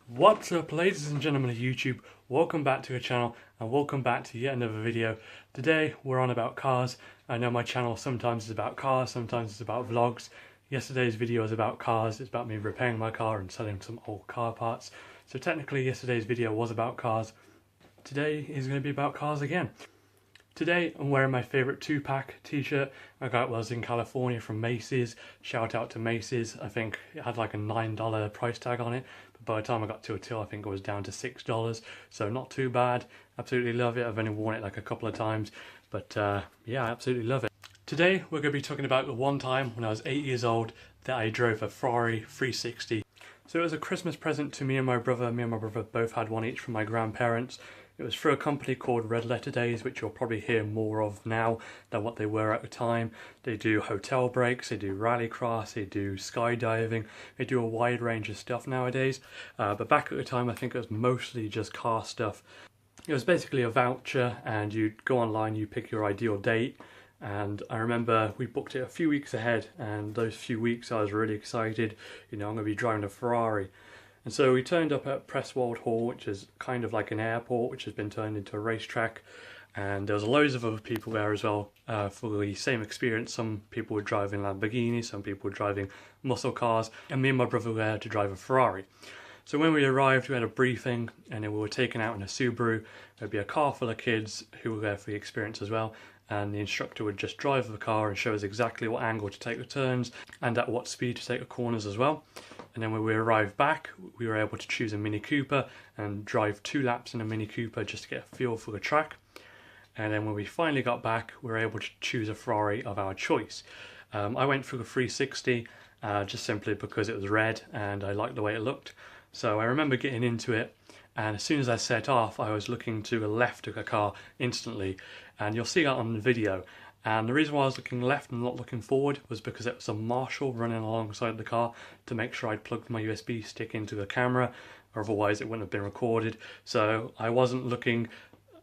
What's up, ladies and gentlemen of YouTube? Welcome back to the channel and welcome back to yet another video. Today we're on about cars. I know my channel sometimes is about cars, sometimes it's about vlogs. Yesterday's video was about cars. It's about me repairing my car and selling some old car parts. So technically yesterday's video was about cars. Today is going to be about cars again. Today I'm wearing my favourite 2-pack t-shirt. I got it when I was in California from Macy's. Shout out to Macy's. I think it had like a $9 price tag on it. But by the time I got to a till, I think it was down to $6. So not too bad. Absolutely love it. I've only worn it like a couple of times. But yeah, I absolutely love it. Today we're going to be talking about the one time when I was 8 years old that I drove a Ferrari 360. So it was a Christmas present to me and my brother. Me and my brother both had one each from my grandparents. It was through a company called Red Letter Days, which you'll probably hear more of now than what they were at the time. They do hotel breaks, they do rallycross, they do skydiving, they do a wide range of stuff nowadays. But back at the time, I think it was mostly just car stuff. It was basically a voucher, and you'd go online, you pick your ideal date. And I remember we booked it a few weeks ahead, and those few weeks I was really excited. You know, I'm going to be driving a Ferrari. And so we turned up at Presswold Hall, which is kind of like an airport, which has been turned into a racetrack. And there was loads of other people there as well for the same experience. Some people were driving Lamborghinis, some people were driving muscle cars, and me and my brother were there to drive a Ferrari. So when we arrived, we had a briefing, and then we were taken out in a Subaru. There'd be a car full of kids who were there for the experience as well. And the instructor would just drive the car and show us exactly what angle to take the turns and at what speed to take the corners as well. And then when we arrived back, we were able to choose a Mini Cooper and drive 2 laps in a Mini Cooper just to get a feel for the track. And then when we finally got back, we were able to choose a Ferrari of our choice. I went for the 360 just simply because it was red and I liked the way it looked. So I remember getting into it, and as soon as I set off, I was looking to the left of the car instantly, and you'll see that on the video. And the reason why I was looking left and not looking forward was because it was a marshal running alongside the car to make sure I'd plugged my USB stick into the camera, or otherwise it wouldn't have been recorded. So I wasn't looking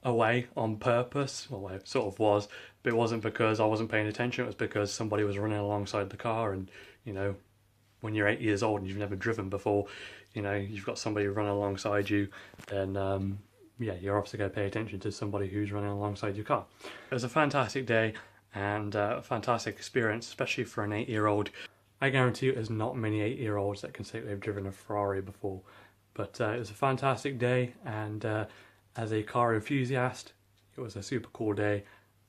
away on purpose. Well, I sort of was, but it wasn't because I wasn't paying attention. It was because somebody was running alongside the car, and you know, when you're 8 years old and you've never driven before, you know, you've got somebody running alongside you, then yeah, you're obviously going to pay attention to somebody who's running alongside your car. It was a fantastic day and a fantastic experience, especially for an 8-year-old. I guarantee you there's not many 8-year-olds that can say they've driven a Ferrari before. But it was a fantastic day, and as a car enthusiast, it was a super cool day,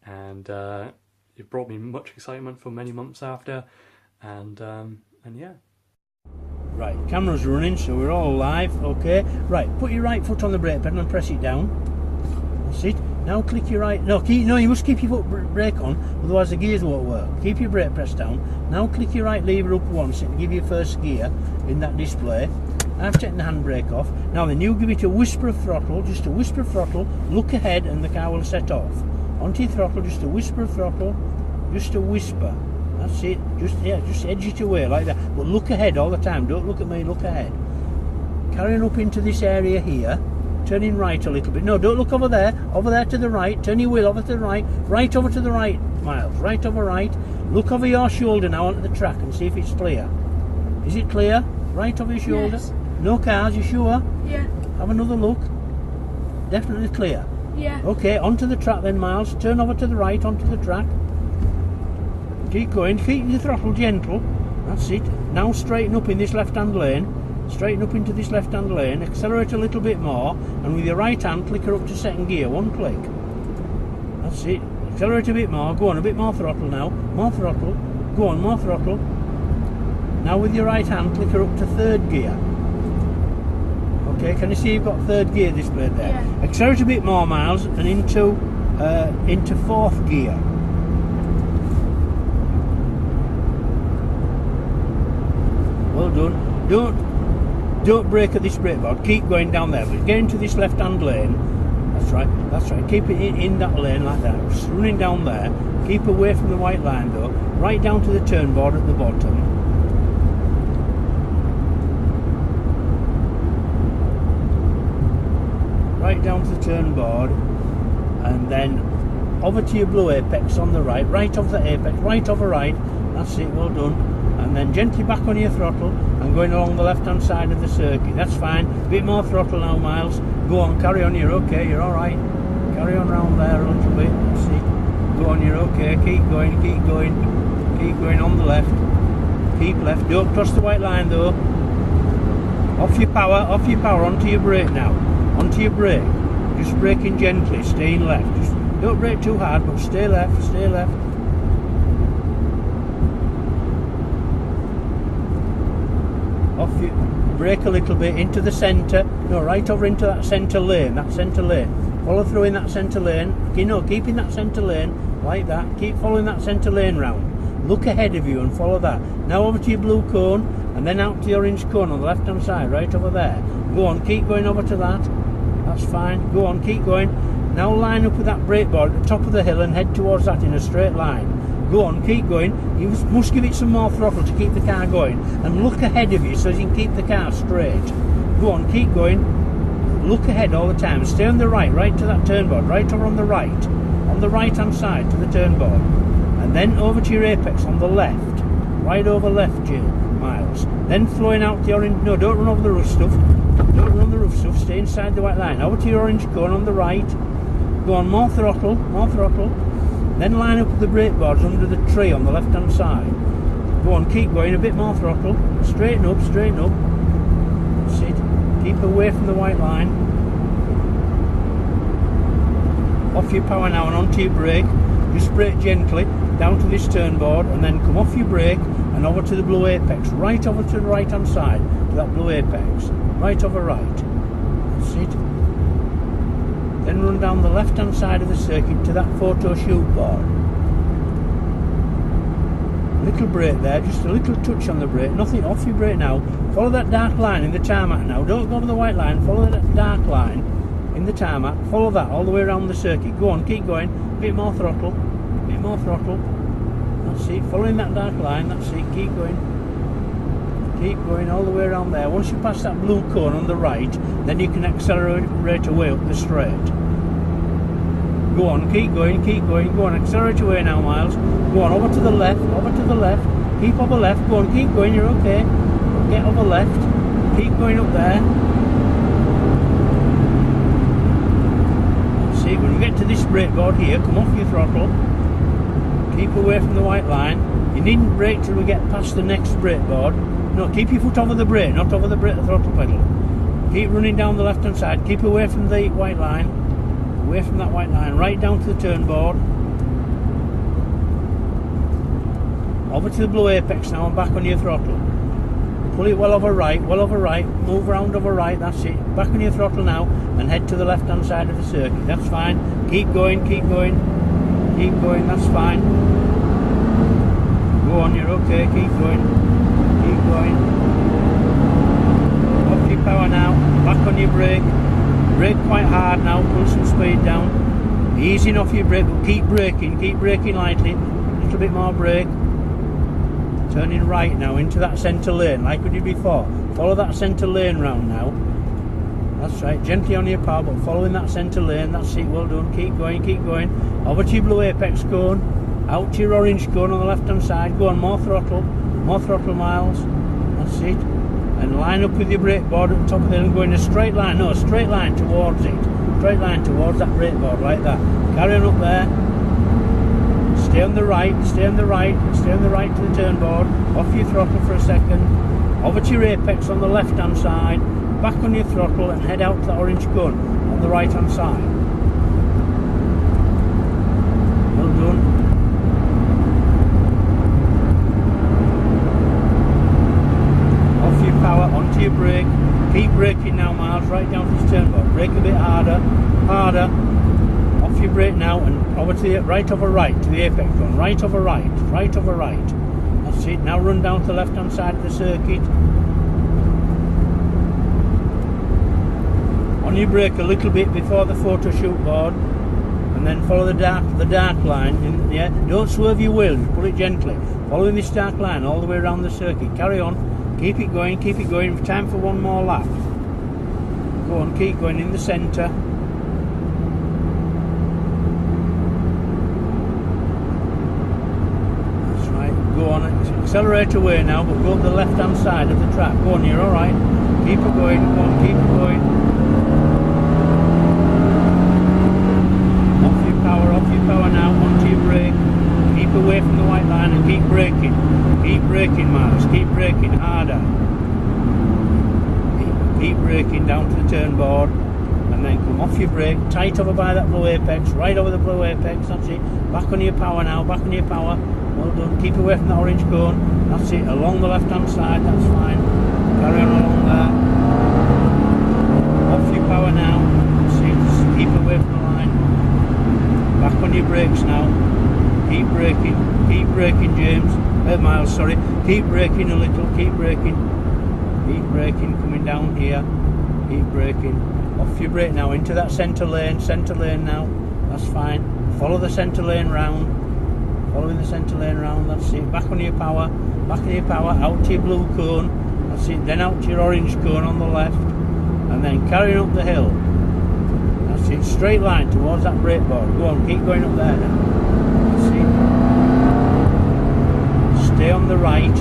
and it brought me much excitement for many months after, and yeah. Right, camera's running, so we're all live, okay. Right, put your right foot on the brake pedal and press it down. That's it. Now click your right, no, you must keep your foot brake on, otherwise the gears won't work. Keep your brake pressed down. Now click your right lever up once, it'll give you first gear in that display. I've taken the handbrake off. Now then, you give it a whisper of throttle, just a whisper of throttle, look ahead and the car will set off. Onto your throttle, just a whisper of throttle, just a whisper. That's it, just edge it away like that, but look ahead all the time, don't look at me, look ahead. Carrying up into this area here, turning right a little bit, no, don't look over there to the right, turn your wheel over to the right over to the right, Miles, right over right, look over your shoulder now onto the track and see if it's clear. Is it clear? Right over your shoulder? Yes. No cars, you sure? Yeah. Have another look. Definitely clear? Yeah. Okay, onto the track then, Miles, turn over to the right onto the track. Keep going, keep the throttle gentle, that's it. Now straighten up in this left-hand lane, straighten up into this left-hand lane, accelerate a little bit more, and with your right hand click her up to second gear, one click. That's it, accelerate a bit more, go on, a bit more throttle now, more throttle, go on, more throttle. Now with your right hand click her up to third gear. Okay, can you see you've got third gear displayed there? Yeah. Accelerate a bit more, Miles, and into fourth gear. Well done. Don't brake at this brake board. Keep going down there. But get into this left-hand lane. That's right. That's right. Keep it in that lane like that. Just running down there. Keep away from the white line though. Right down to the turn board at the bottom. Right down to the turn board, and then over to your blue apex on the right. Right off the apex. Right over right. That's it. Well done. And then gently back on your throttle and going along the left hand side of the circuit. That's fine. Bit more throttle now, Miles. Go on, carry on, you're okay, you're alright. Carry on round there a little bit. That's it. Go on, you're okay. Keep going, keep going. Keep going on the left. Keep left. Don't cross the white line though. Off your power, onto your brake now. Onto your brake. Just braking gently, staying left. Just don't brake too hard, but stay left, stay left. Off you, brake a little bit into the centre. No, right over into that centre lane, Follow through in that centre lane. You know, keep in that centre lane, like that. Keep following that centre lane round. Look ahead of you and follow that. Now over to your blue cone, and then out to the orange cone on the left hand side, right over there. Go on, keep going over to that. That's fine. Go on, keep going. Now line up with that brake board at the top of the hill and head towards that in a straight line. Go on, keep going. You must give it some more throttle to keep the car going. And look ahead of you so you can keep the car straight. Go on, keep going. Look ahead all the time. Stay on the right to that turn board. Right over on the right hand side to the turn board. And then over to your apex on the left. Right over left, Miles. Then flowing out the orange. No, don't run over the rough stuff. Don't run the rough stuff. Stay inside the white line. Over to your orange cone on the right. Go on, more throttle. Then line up with the brake boards under the tree on the left hand side. Go on, keep going, a bit more throttle. Straighten up. That's it. Keep away from the white line. Off your power now and onto your brake. Just brake gently down to this turn board and then come off your brake and over to the blue apex. Right over to the right hand side to that blue apex. Right over right. That's it. Then run down the left hand side of the circuit to that photo shoot board. Little brake there, just a little touch on the brake, nothing. Off your brake now. Follow that dark line in the tarmac now. Don't go over the white line, follow that dark line in the tarmac. Follow that all the way around the circuit. Go on, keep going. Bit more throttle. That's it. Following that dark line, that's it. Keep going. Keep going all the way around there. Once you pass that blue cone on the right, then you can accelerate away up the straight. Go on, keep going. Go on, accelerate away now, Miles. Go on, over to the left. Keep over left. Go on, keep going, you're okay. Get over left. Keep going up there. See, when you get to this brake board here, come off your throttle. Keep away from the white line. You needn't brake till we get past the next brake board. No, keep your foot over the brake, not over the throttle pedal. Keep running down the left hand side. Keep away from the white line. Away from that white line. Right down to the turn board. Over to the blue apex now and back on your throttle. Pull it well over right. Move around over right, that's it. Back on your throttle now and head to the left hand side of the circuit. That's fine. Keep going. That's fine. Go on, you're okay. Keep going. Off your power now. Back on your brake. Brake quite hard now. Pull some speed down. Easing off your brake, but keep braking lightly. A little bit more brake. Turning right now into that centre lane like we did before. Follow that centre lane round now. That's right, gently on your power, but following that centre lane. That's it, well done. Keep going. Over to your blue apex cone. Out to your orange cone on the left hand side. Go on, more throttle, Miles. That's it. And line up with your brake board at the top of the hill and go in a straight line. No, straight line towards it. Straight line towards that brake board, like that. Carry on up there. Stay on the right to the turn board. Off your throttle for a second. Over to your apex on the left hand side. Back on your throttle and head out to that orange cone on the right hand side. Well done. Off your power, onto your brake. Keep braking now, Miles, right down to this turn board. Brake a bit harder. Off your brake now and over to the right over right to the apex one. Right over right. That's it. Now run down to the left hand side of the circuit. On your brake a little bit before the photo shoot board, and then follow the dark line. Don't swerve your wheel. Just pull it gently. Following this dark line all the way around the circuit. Carry on. Keep it going. Time for one more lap. Go on. Keep going in the centre. Go go on, accelerate away now, but go up the left hand side of the track. Go on, you're alright. Keep it going, go on, keep it going. Off your power now, onto your brake. Keep away from the white line and keep braking. Keep braking, Miles, keep braking harder. Keep braking down to the turn board. And then come off your brake, tight over by that blue apex, right over the blue apex, that's it. Back on your power now, back on your power. Well done, keep away from that orange cone, that's it, along the left hand side, that's fine. Carry on along there. Off your power now, that's it, just keep away from the line. Back on your brakes now. Keep braking James, Miles, sorry. Keep braking a little, keep braking, coming down here, keep braking. Off your brake now, into that centre lane now, that's fine. Follow the centre lane round, following the centre lane round, that's it. Back on your power, out to your blue cone, that's it. Then out to your orange cone on the left, and then carrying up the hill. That's it, straight line towards that brake board. Go on, keep going up there now. That's it. Stay on the right,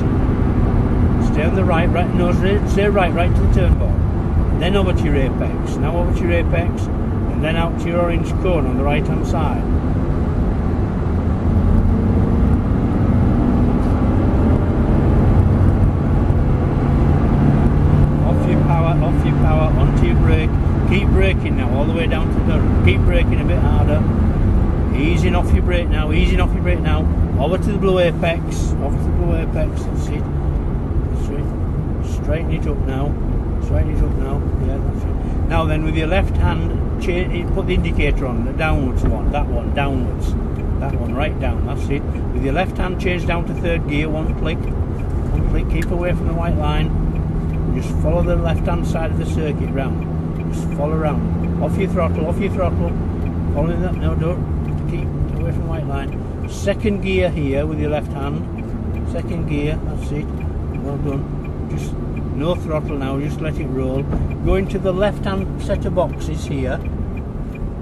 right nose, stay right to the turn board. Then over to your apex, now over to your apex, and then out to your orange cone on the right hand side. Off your power, onto your brake. Keep braking now, all the way down to the, keep braking a bit harder. Easing off your brake now, over to the blue apex, that's it. Straighten it up now. Yeah, that's it. Now then, with your left hand, put the indicator on, the downwards one, that one, downwards. That one, right down, that's it. With your left hand, change down to third gear, one click, keep away from the white line. Just follow the left hand side of the circuit round. Just follow round. Off your throttle. Following that, no, don't. Keep away from the white line. Second gear here with your left hand. Second gear, that's it. Well done. Just no throttle now, just let it roll. Go into the left hand set of boxes here,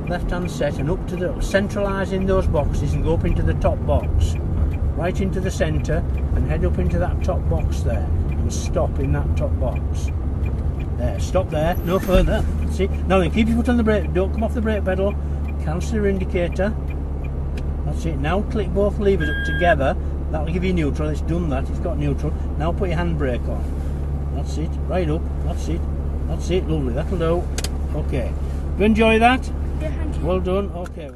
left hand set, and up to the, centralising those boxes and go up into the top box, right into the centre, and head up into that top box there, and stop in that top box. There, stop there, no further. See, now then, keep your foot on the brake, don't come off the brake pedal, cancel your indicator. That's it, now click both levers up together, that'll give you neutral. It's done that, it's got neutral. Now put your handbrake on. That's it, right up, that's it, lovely, that'll do. Okay, you enjoy that? Yeah, thank you. Well done, okay.